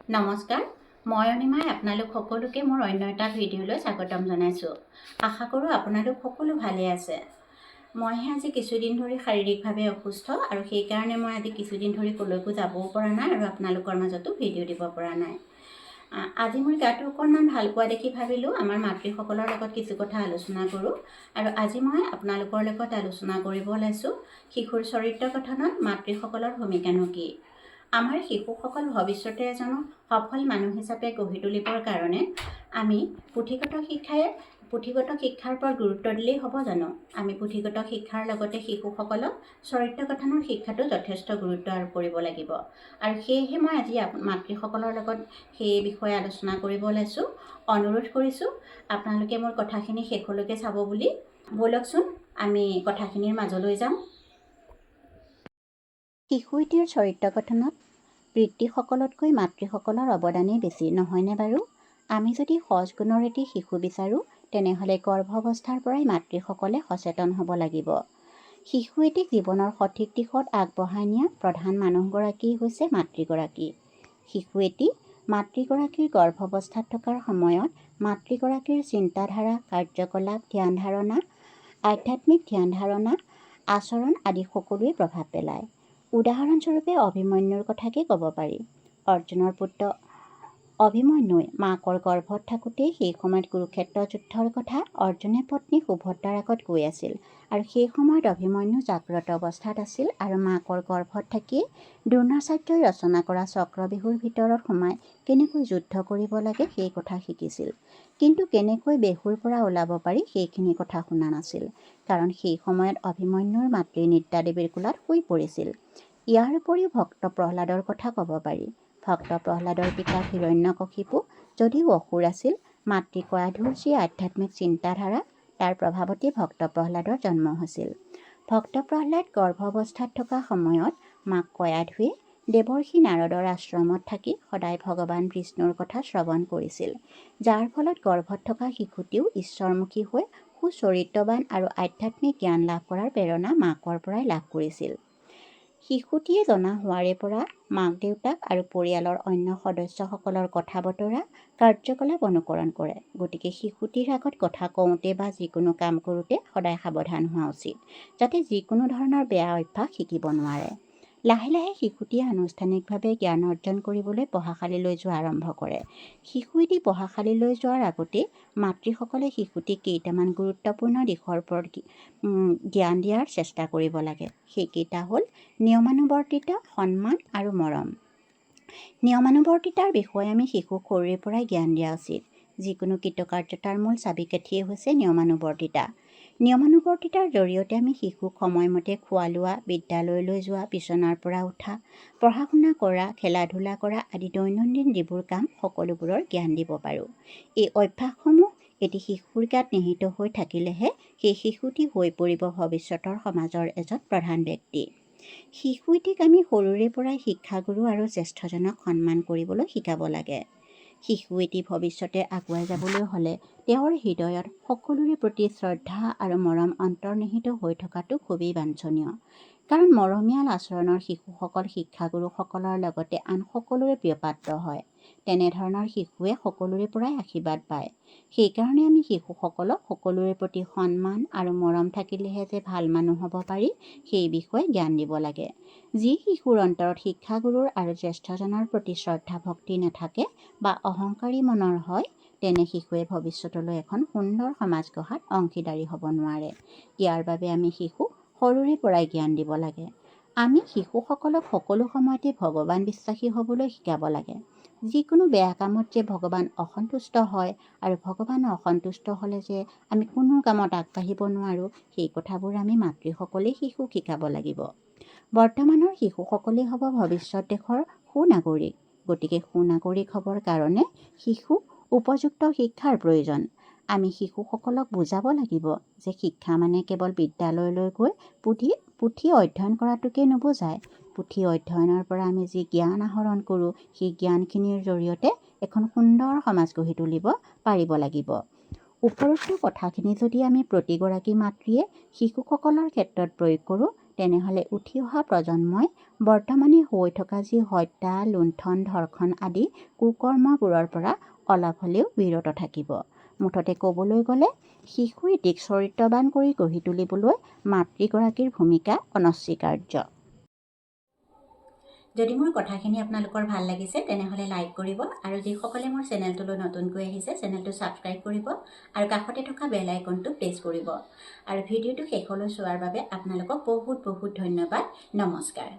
নমস্কাৰ, মই অনিমাই আপোনালোক সকলোকে মোৰ অন্য এটা ভিডিঅ'লৈ স্বাগতম জনাইছোঁ। আশা কৰোঁ আপোনালোক সকলো ভালে আছে। মইহে আজি কিছুদিন ধৰি শাৰীৰিকভাৱে অসুস্থ আৰু সেইকাৰণে মই আজি কিছুদিন ধৰি ক'লৈকো যাবও পৰা নাই আৰু আপোনালোকৰ মাজতো ভিডিঅ' দিব পৰা নাই। আজি মোৰ গাটো অকণমান ভাল পোৱা দেখি ভাবিলোঁ আমাৰ মাতৃসকলৰ লগত কিছু কথা আলোচনা কৰোঁ আৰু আজি মই আপোনালোকৰ লগত আলোচনা কৰিব ওলাইছোঁ শিশুৰ চৰিত্ৰ গঠনত মাতৃসকলৰ ভূমিকানো কি। আমাৰ শিশুসকল ভৱিষ্যতে এজন সফল মানুহ হিচাপে গঢ়ি তুলিবৰ কাৰণে আমি পুথিগত শিক্ষাৰ ওপৰত গুৰুত্ব দিলেই হ'ব জানো? আমি পুথিগত শিক্ষাৰ লগতে শিশুসকলক চৰিত্ৰ গঠনৰ শিক্ষাটো যথেষ্ট গুৰুত্ব আৰোপ কৰিব লাগিব। আৰু সেয়েহে মই আজি মাতৃসকলৰ লগত সেই বিষয়ে আলোচনা কৰিব ওলাইছোঁ। অনুৰোধ কৰিছোঁ আপোনালোকে মোৰ কথাখিনি শেষলৈকে চাব বুলি। ব'লকচোন আমি কথাখিনিৰ মাজলৈ যাওঁ। শিশু এটিৰ চৰিত্ৰ গঠনত পিতৃসকলতকৈ মাতৃসকলৰ অৱদানেই বেছি, নহয়নে বাৰু? আমি যদি সজ গুণৰ এটি শিশু বিচাৰোঁ তেনেহ'লে গৰ্ভাৱস্থাৰ পৰাই মাতৃসকলে সচেতন হ'ব লাগিব। শিশু এটিক জীৱনৰ সঠিক দিশত আগবঢ়াই নিয়া প্ৰধান মানুহগৰাকী হৈছে মাতৃগৰাকী। শিশু এটি মাতৃগৰাকীৰ গৰ্ভাৱস্থাত থকাৰ সময়ত মাতৃগৰাকীৰ চিন্তাধাৰা, কাৰ্যকলাপ, ধ্যান ধাৰণা, আধ্যাত্মিক ধ্যান ধাৰণা, আচৰণ আদি সকলোৱে প্ৰভাৱ পেলায়। উদাহৰণস্বৰূপে অভিমন্যুৰ কথাকে ক'ব পাৰি। অৰ্জুনৰ পুত্ৰ অভিমন্যুই মাকৰ গৰ্ভত থাকোঁতেই সেই সময়ত কুৰুক্ষেত্ৰ যুদ্ধৰ কথা অৰ্জুনে পত্নী সুভদ্ৰাৰ আগত কৈ আছিল আৰু সেই সময়ত অভিমন্যু জাগ্ৰত অৱস্থাত আছিল আৰু মাকৰ গৰ্ভত থাকিয়ে দ্ৰোণাচাৰ্যই ৰচনা কৰা চক্ৰবিহুৰ ভিতৰত সোমাই কেনেকৈ যুদ্ধ কৰিব লাগে সেই কথা শিকিছিল। কিন্তু কেনেকৈ বেহুৰ পৰা ওলাব পাৰি সেইখিনি কথা শুনা নাছিল, কাৰণ সেই সময়ত অভিমন্যুৰ মাতৃ নিদ্ৰাদেৱীৰ কোলাত শুই পৰিছিল। ইয়াৰ উপৰিও ভক্ত প্ৰহ্লাদৰ কথা ক'ব পাৰি। ভক্ত প্ৰহ্লাদৰ পিতা হিৰণ্যকশিপু যদিও অসুৰ আছিল, মাতৃ কয়াধুৰ যি আধ্যাত্মিক চিন্তাধাৰা তাৰ প্ৰভাৱতেই ভক্ত প্ৰহ্লাদৰ জন্ম হৈছিল। ভক্ত প্ৰহ্লাদ গৰ্ভাৱস্থাত থকা সময়ত মাক কয়াধুৱে দেৱৰ্ষি নাৰদৰ আশ্ৰমত থাকি সদায় ভগৱান বিষ্ণুৰ কথা শ্ৰৱণ কৰিছিল, যাৰ ফলত গৰ্ভত থকা শিশুটিও ঈশ্বৰমুখী হৈ সুচৰিত্ৰবান আৰু আধ্যাত্মিক জ্ঞান লাভ কৰাৰ প্ৰেৰণা মাকৰ পৰাই লাভ কৰিছিল। শিশুটিয়ে জনা হোৱাৰে পৰা মাক দেউতাক আৰু পৰিয়ালৰ অন্য সদস্যসকলৰ কথা বতৰা, কাৰ্যকলাপ অনুকৰণ কৰে। গতিকে শিশুটিৰ আগত কথা কওঁতে বা যিকোনো কাম কৰোঁতে সদায় সাৱধান হোৱা উচিত, যাতে যিকোনো ধৰণৰ বেয়া অভ্যাস শিকিব নোৱাৰে। লাহে লাহে শিশুটিয়ে আনুষ্ঠানিকভাৱে জ্ঞান অৰ্জন কৰিবলৈ পঢ়াশালীলৈ যোৱা আৰম্ভ কৰে। শিশু এটি পঢ়াশালীলৈ যোৱাৰ আগতেই মাতৃসকলে শিশুটিক কেইটামান গুৰুত্বপূৰ্ণ দিশৰ ওপৰত জ্ঞান দিয়াৰ চেষ্টা কৰিব লাগে। সেইকেইটা হ'ল নিয়মানুৱৰ্তিতা, সন্মান আৰু মৰম। নিয়মানুৱৰ্তিতাৰ বিষয়ে আমি শিশুক সৰুৰে পৰাই জ্ঞান দিয়া উচিত। যিকোনো কৃতকাৰ্যতাৰ মূল চাবিকাঠিয়ে হৈছে নিয়মানুৱৰ্তিতা। নিয়মানুৱৰ্তিতাৰ জৰিয়তে আমি শিশুক সময়মতে খোৱা লোৱা, বিদ্যালয়লৈ যোৱা, বিচনাৰ পৰা উঠা, পঢ়া শুনা কৰা, খেলা ধূলা কৰা আদি দৈনন্দিন যিবোৰ কাম সকলোবোৰৰ জ্ঞান দিব পাৰোঁ। এই অভ্যাসসমূহ এটি শিশুৰ গাত নিহিত হৈ থাকিলেহে সেই শিশুটি হৈ পৰিব ভৱিষ্যতৰ সমাজৰ এজন প্ৰধান ব্যক্তি। শিশু এটিক আমি সৰুৰে পৰাই শিক্ষাগুৰু আৰু জ্যেষ্ঠজনক সন্মান কৰিবলৈ শিকাব লাগে। শিশু এটি ভৱিষ্যতে আগুৱাই যাবলৈ হ'লে তেওঁৰ হৃদয়ত সকলোৰে প্ৰতি শ্ৰদ্ধা আৰু মৰম অন্তৰ্নিহিত হৈ থকাটো খুবেই বাঞ্ছনীয়। কাৰণ মৰমীয়াল আচৰণৰ শিশুসকল শিক্ষাগুৰুসকলৰ লগতে আন সকলোৰে প্ৰিয়পাত্ৰ হয়। তেনেধৰণৰ শিশুৱে সকলোৰে পৰাই আশীৰ্বাদ পায়। সেইকাৰণে আমি শিশুসকলক সকলোৰে প্ৰতি সন্মান আৰু মৰম থাকিলেহে যে ভাল মানুহ হ'ব পাৰি সেই বিষয়ে জ্ঞান দিব লাগে। যি শিশুৰ অন্তৰত শিক্ষাগুৰুৰ আৰু জ্যেষ্ঠজনৰ প্ৰতি শ্ৰদ্ধা ভক্তি নাথাকে বা অহংকাৰী মনৰ হয়, তেনে শিশুৱে ভৱিষ্যতলৈ এখন সুন্দৰ সমাজ গঢ়াত অংশীদাৰী হ'ব নোৱাৰে। ইয়াৰ বাবে আমি শিশুক সৰুৰে পৰাই জ্ঞান দিব লাগে। আমি শিশুসকলক সকলো সময়তে ভগৱান বিশ্বাসী হ'বলৈ শিকাব লাগে। যিকোনো বেয়া কামত যে ভগৱান অসন্তুষ্ট হয় আৰু ভগৱান অসন্তুষ্ট হ'লে যে আমি কোনো কামত আগবাঢ়িব নোৱাৰোঁ, সেই কথাবোৰ আমি মাতৃসকলেই শিশুক শিকাব লাগিব। বৰ্তমানৰ শিশুসকলেই হ'ব ভৱিষ্যত দেশৰ সুনাগৰিক। গতিকে সুনাগৰিক হ'বৰ কাৰণে শিশুক উপযুক্ত শিক্ষাৰ প্ৰয়োজন। আমি শিশুসকলক বুজাব লাগিব যে শিক্ষা মানে কেৱল বিদ্যালয়লৈ গৈ পুথি অধ্যয়ন কৰাটোকে নুবুজায়। পুথি অধ্যয়নৰ পৰা আমি যি জ্ঞান আহৰণ কৰোঁ, সেই জ্ঞানখিনিৰ জৰিয়তে এখন সুন্দৰ সমাজ গঢ়ি তুলিব পাৰিব লাগিব। উপৰোক্ত কথাখিনি যদি আমি প্ৰতিগৰাকী মাতৃয়ে শিশুসকলৰ ক্ষেত্ৰত প্ৰয়োগ কৰোঁ, তেনেহ'লে উঠি অহা প্ৰজন্মই বৰ্তমানে হৈ থকা যি হত্যা, লুণ্ঠন, ধৰ্ষণ আদি কুকৰ্মবোৰৰ পৰা অলপ হ'লেও বিৰত থাকিব। মুঠতে ক'বলৈ গ'লে শিশুৰ দিক চৰিত্ৰৱান কৰি গঢ়ি তুলিবলৈ মাতৃগৰাকীৰ ভূমিকা অনস্বীকাৰ্য। যদি মোৰ কথাখিনি আপোনালোকৰ ভাল লাগিছে তেনেহ'লে লাইক কৰিব আৰু যিসকলে মোৰ চেনেলটোলৈ নতুনকৈ আহিছে চেনেলটো ছাবস্ক্ৰাইব কৰিব আৰু কাষতে থকা বেল আইকনটো প্ৰেছ কৰিব। আৰু ভিডিঅ'টো শেষলৈ চোৱাৰ বাবে আপোনালোকক বহুত বহুত ধন্যবাদ। নমস্কাৰ।